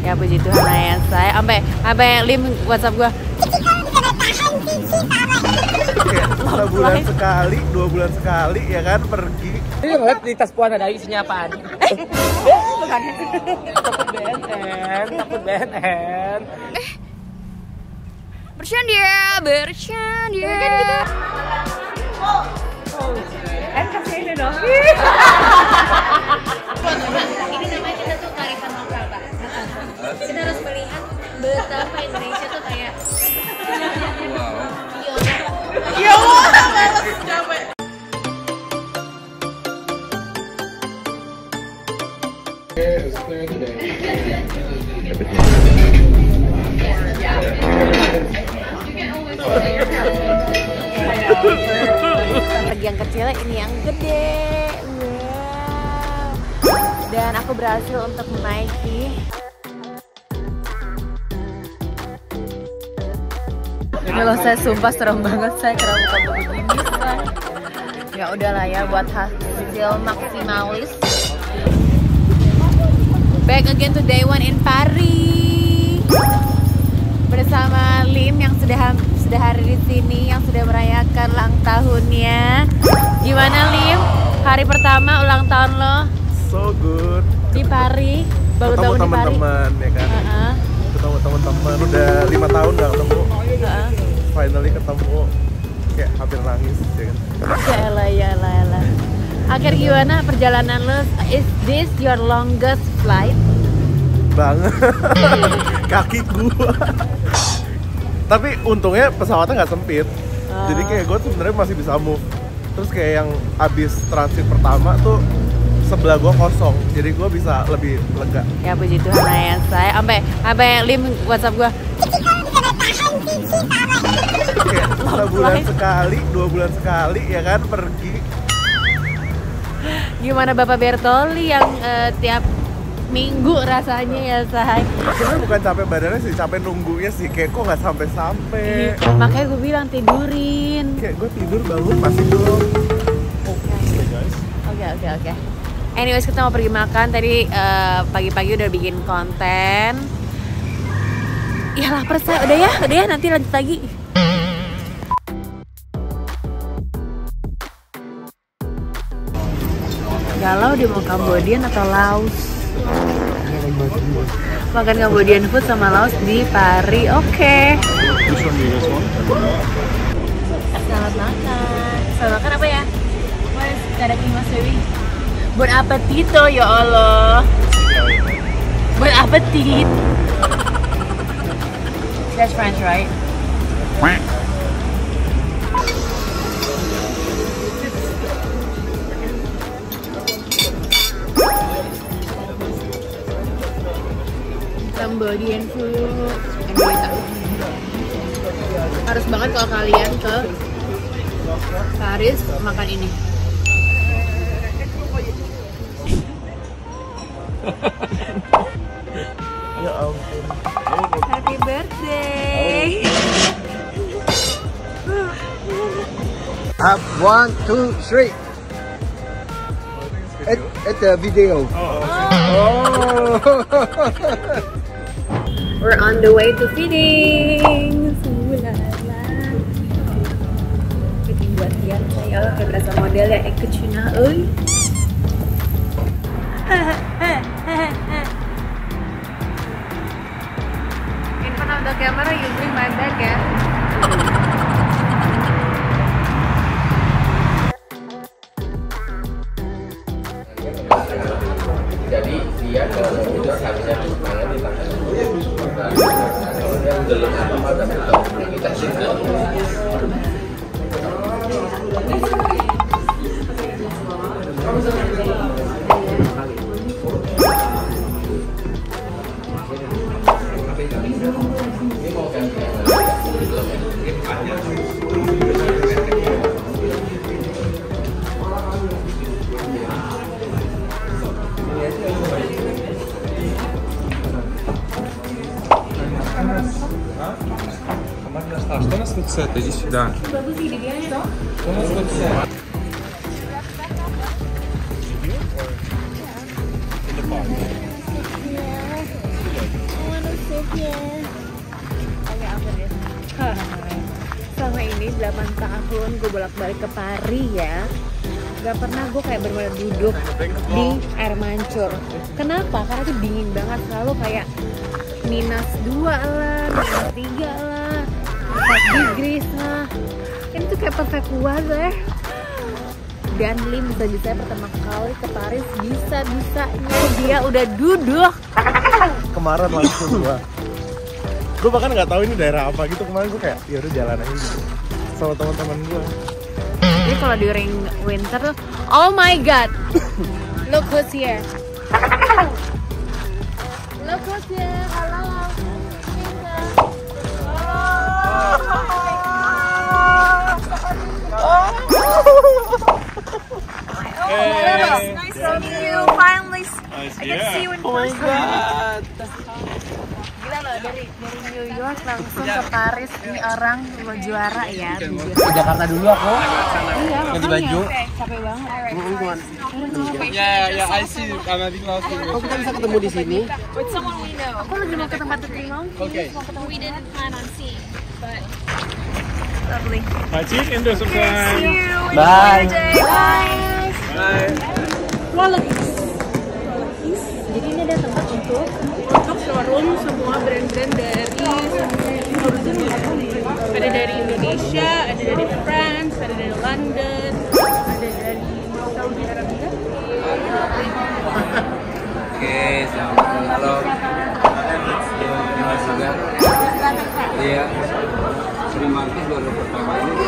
Ya puji Tuhan ya saya. Sampai Lim WhatsApp gua. Kayak sebulan sekali, 2 bulan sekali ya kan pergi. Ini ngeliat di tas Puan ada isinya apaan? Bukan. Takut BNN. Bercanda. Kasih ini dong. Ini namanya kita tuh kearifan lokal, Pak. Kita harus melihat betapa Indonesia tuh kayak Ya Allah, males capek. Lagi yang kecil, ini yang gede. Wow. Dan aku berhasil untuk menaiki. Ini loh, saya sumpah serem banget saya keramu begini. Ya udahlah ya, buat hasil maksimalis. Back again to day one in Paris bersama Lim yang sudah hari di sini, yang sudah merayakan ulang tahunnya. Gimana Lim? Hari pertama ulang tahun lo? So good. Di Paris, baru tahun di Paris. Teman-teman ya kan. Ketemu teman-teman udah 5 tahun gak ketemu. Finally ketemu, kayak hampir nangis ya kan. Ya lah. Akhir gimana perjalanan lo? Is this your longest flight? Banget. Kaki gua. Tapi untungnya pesawatnya nggak sempit. Jadi kayak gue sebenarnya masih bisa move. Terus kayak yang abis transit pertama tuh sebelah gue kosong, jadi gue bisa lebih lega. Ya puji Tuhan ya saya. Sampai Lim WhatsApp gue. Kayak sebulan sekali, 2 bulan sekali ya kan pergi. Gimana Bapak Bertoli yang tiap minggu rasanya ya say? Sebenarnya bukan capek badannya sih, capek nunggunya sih. Kayak kok nggak sampai-sampai. Makanya gue bilang tidurin. Kayak gue tidur bangun masih belum. Oke. Anyways, kita mau pergi makan. Tadi pagi-pagi udah bikin konten. Ya lapar saya. Udah ya nanti lanjut lagi. Galau dia mau Kambodian atau Laos? Makan Cambodian food sama Laos di Paris. Oke. Selamat makan apa ya? Mas, ada Mas Dewi. Bon appetito ya Allah. Bon appetit. That's French, right? Cambodian food. Harus banget kalau kalian ke Paris makan ini. Ya ampun. Happy birthday. Up 1, 2, 3. It's a video. We're on the way to feeding. Bikin buat siang saya kayak berasa model ya, ikut Cina euy. In front of the camera you bring my bag ya. Jadi dia kalau udah harusnya tangan di tangan belum apa kita sih. Что у нас вот с этой? Иди сюда. Что у нас вот с этой? ya. Oke, aku deh. Selama ini 8 tahun gue bolak-balik ke Paris ya. Gak pernah gue kayak bener-bener duduk di air mancur. Kenapa? Karena itu dingin banget, selalu kayak -2 lah, -3 lah, 4 degrees lah. Ini tuh kayak perfect weather. Dan Lim bisa-bisanya pertama kali ke Paris, bisa-bisanya dia udah duduk. Kemarin langsung gue bahkan nggak tahu ini daerah apa gitu. Kemarin gue kayak ya udah jalan aja gitu sama teman-teman gue. Jadi kalau during winter tuh, oh my god, look who's here. Look who's here. Halo. Nice to meet you. Finally, I can see you in person. Gila loh, dari New York langsung ke Paris. Ini orang lo juara ya. Ke Jakarta dulu aku. Iya, Ganti baju. capek banget. Ya, I see. I'm having lost in Kok kita bisa ketemu di sini? With someone we know. Aku lagi mau ke tempat Trimong. Okay. We didn't plan on seeing, but Lovely. Zie in de surprise. Bye. Bye. Jadi ini ada tempat untuk showroom semua brand-brand dari ada dari Indonesia, ada dari France, ada dari London, ada dari Saudi Arabia. Oke, halo. Iya. Terima kasih baru pertama ini.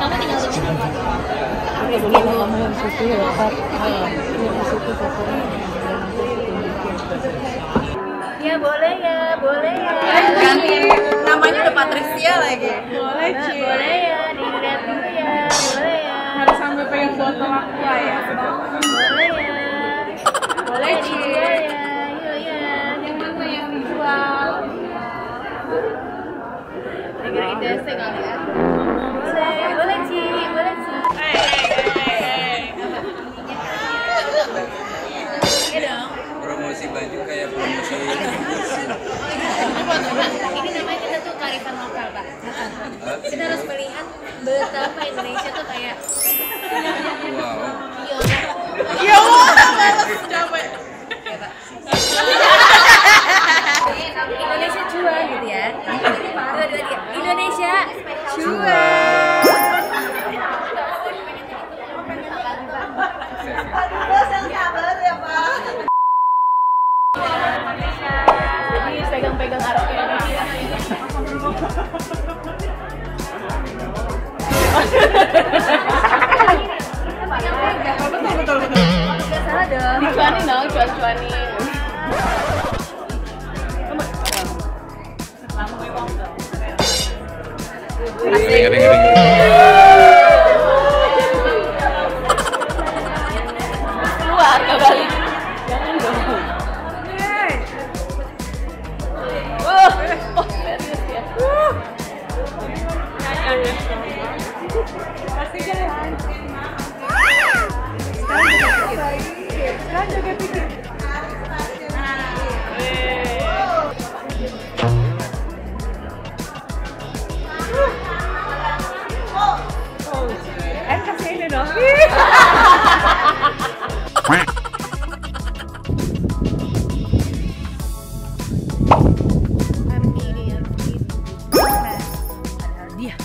kamu tinggal di sini. Ya boleh ya, boleh ya. Ganti namanya udah Patricia lagi. Boleh Ci. Boleh ya, dilihat dulu ya. Boleh ya. Harus sampai pengen foto aku ya. Boleh ya. Boleh Ci. Ya, yuk ya. Yang mana yang dijual? Negara Indonesia kali ya. Boleh, boleh Ci, boleh Ci. Iya dong. Promosi baju kayak promosi. Ini namanya kita tuh kearifan lokal, Pak. Kita harus melihat betapa Indonesia tuh kayak Wow. Ya Allah, capek. Indonesia jual gitu ya. Dua, tiga. Indonesia jual. Jadi pegang-pegang arahnya. Betul. Gak salah dong. Dicuanin dong, cuan-cuanin. Keluar ke balik. Jangan dong. Oh, serius ya. Pasti jalan. Sekarang juga pikir. Kasih ini dong. Dia.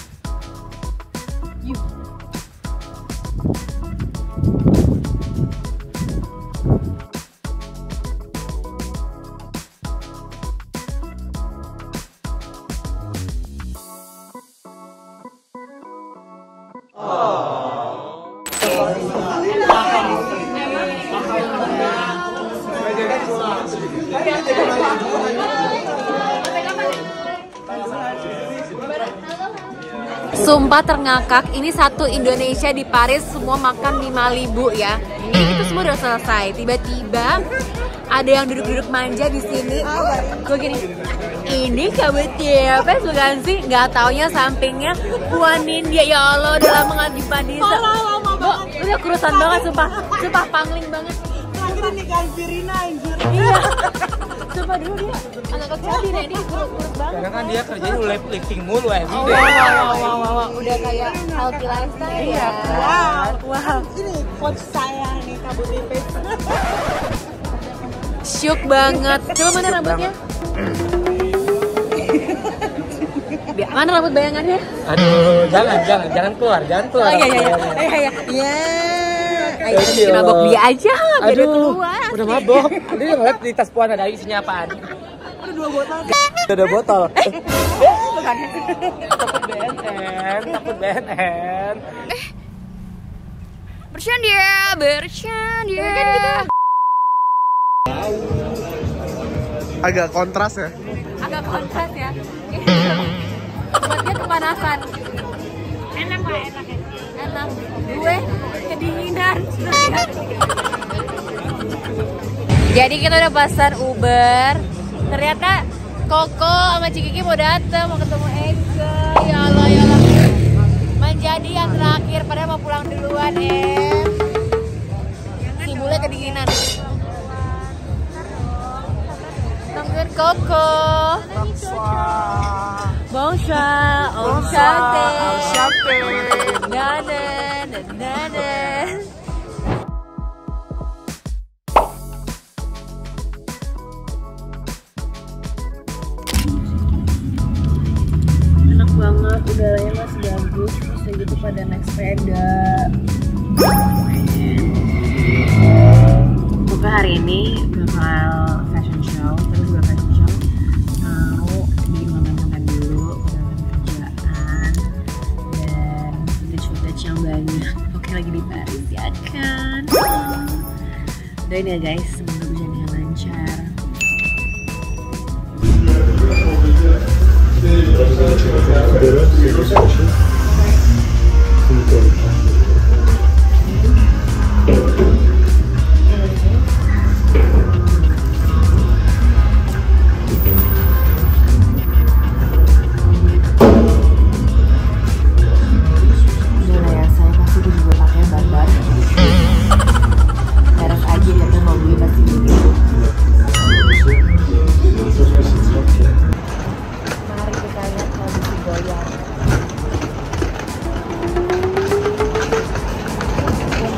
Sumpah terngakak, ini satu Indonesia di Paris semua makan 5.000 ya. Ini kita semua udah selesai. Tiba-tiba ada yang duduk-duduk manja di sini. Gue gini, ini kabut apa bukan sih? Nggak taunya sampingnya Puan India. Ya Allah, udah lama nggak jumpa Disa. Udah kurusan banget, sumpah pangling banget. Terakhir nikahin Virina anjir. Iya. Coba dulu dia agak cabi nih, ini kurus banget. Karena kan dia kerjanya lifting mulu everyday. Wow. Udah kayak healthy lifestyle ya. Wow. Ini coach saya nih Kabut Tipis. Syuk banget. Coba mana rambutnya? Mana rambut bayangannya? Aduh, jangan keluar. Oh iya. Ayo bikin mabok dia aja, biar dia keluar. Udah mabok. Dia udah ngeliat di tas Puan ada isinya apaan. Ada botol. Bukan. Takut BNN. Bercanda. Agak kontras ya. Agak kontras ya. Buat dia kepanasan. Enak kok, enak. Gue kedinginan. Jadi kita udah pesan Uber. Ternyata Koko sama Cikiki mau datang, mau ketemu Eka. Ya Allah. Menjadi yang terakhir, padahal mau pulang duluan si bule kedinginan. Tungguin Koko. Bonsoir, Om Shante. Nanen. Enak banget, udaranya masih bagus, bisa gitu pada naik sepeda. Pokoknya hari ini bakal fashion show, terus juga fashion show mau bikin konten-konten dulu, kerjaan dan footage yang banyak. Oke, lagi di Paris ya kan. Doain ya guys, semoga berjalan lancar.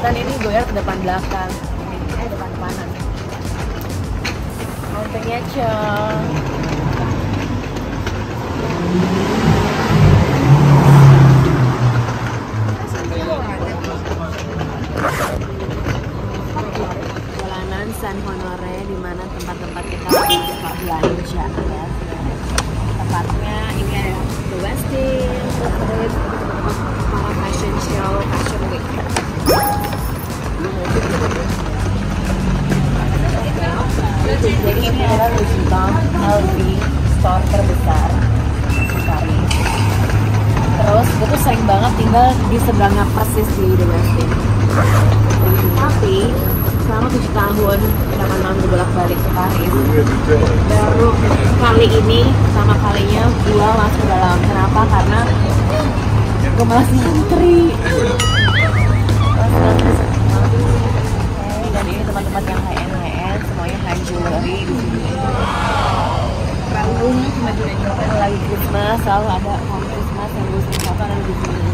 Dan ini goyang ke depan belakang, depan kanan. Mountainnya cong. Jalanan San Honore, di mana tempat-tempat kita suka belanja ya. Tempatnya ini ada The Westin, para fashion show, fashion week. Jadi ini adalah Louis Vuitton LV store terbesar di Paris. Terus gue tuh sering banget tinggal di sebelahnya persis di The Westin. Tapi selama 7 tahun zaman malam gue bolak-balik ke Paris, baru kali ini sama kalinya gue masuk dalam. Kenapa? Karena gue malas ngantri. Dan ini tempat-tempat yang high-end, semuanya high jewelry di sini. Bandung lagi Christmas, selalu ada home Christmas yang gue suka ada di sini.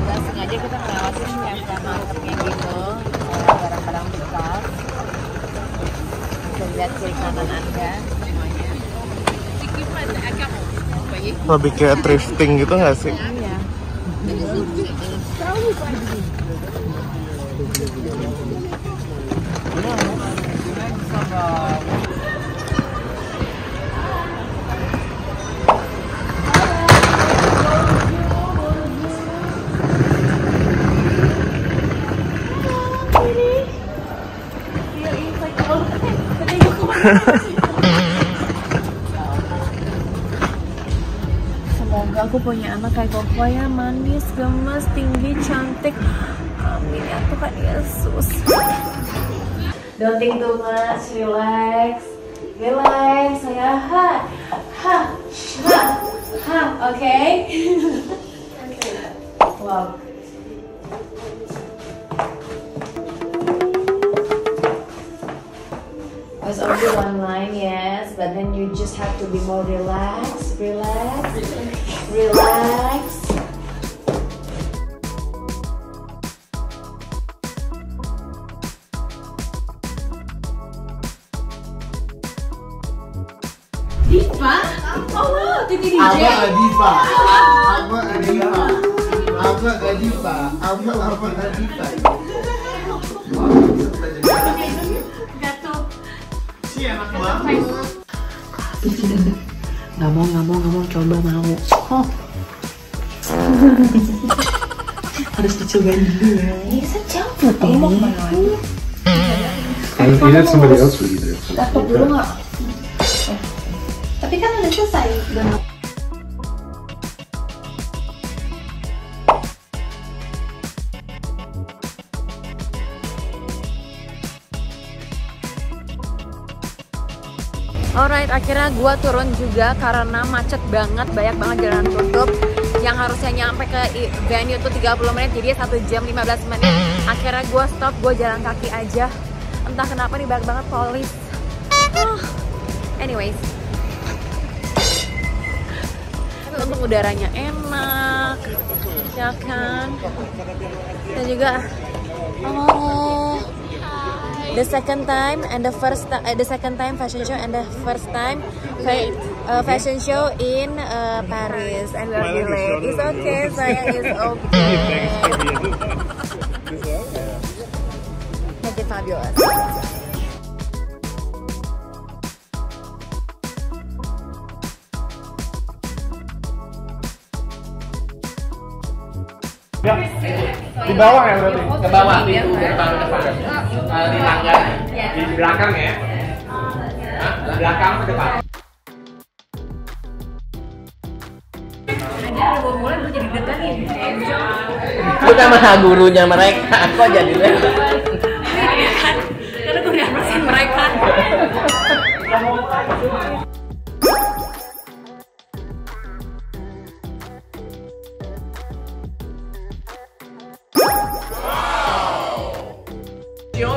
Dan sengaja kita ngelewatin kayak marketnya gitu, barang-barang bekas. Bisa lihat kiri kanan Anda semuanya. Lebih kayak thrifting gitu nggak sih? Iya. Semoga aku punya anak kayak Koko ya, manis, gemes, tinggi, cantik. Amin ya Tuhan Yesus. Don't think too much, relax, saya oke. Wow. was only one line, yes, but then you just have to be more relaxed, relax. Diva? Oh wow, TV DJ. Abang Adifa. Abang Adifa. Abang Adifa. Abang Adifa. Gatot. Si anak banget. Nggak mau, coba mau. Oh. Harus dicobain dulu ya. Ini secaput ini. You had somebody else with you there. Gatot dulu nggak? Tapi kan udah selesai. Alright, akhirnya gue turun juga karena macet banget, banyak banget jalan tutup. Yang harusnya nyampe ke venue tuh 30 menit, jadi 1 jam 15 menit. Akhirnya gue stop, gue jalan kaki aja. Entah kenapa nih banyak banget polis. Anyways, tapi untung udaranya enak, ya kan? Dan juga, the second time fashion show and the first time fashion show in Paris, and we're delayed. It's okay, saya is okay. Make it fabulous. Di bawah ya berarti? Ke bawah, di depan. Di tangga. Di belakang ya? Di belakang ke depan. Ada baru mulai udah jadi dekat nih. Lu sama gurunya mereka, kok jadi Kan, karena gue udah bersihin mereka.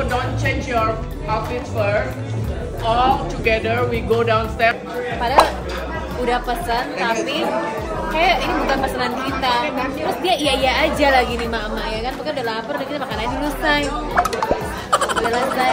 Don't change your outfit first. All together we go downstairs. Padahal udah pesan, tapi kayak ini bukan pesanan kita. Terus dia iya aja lagi nih mama ya kan, pokoknya udah lapar, udah kita makan aja dulu say. Udah selesai.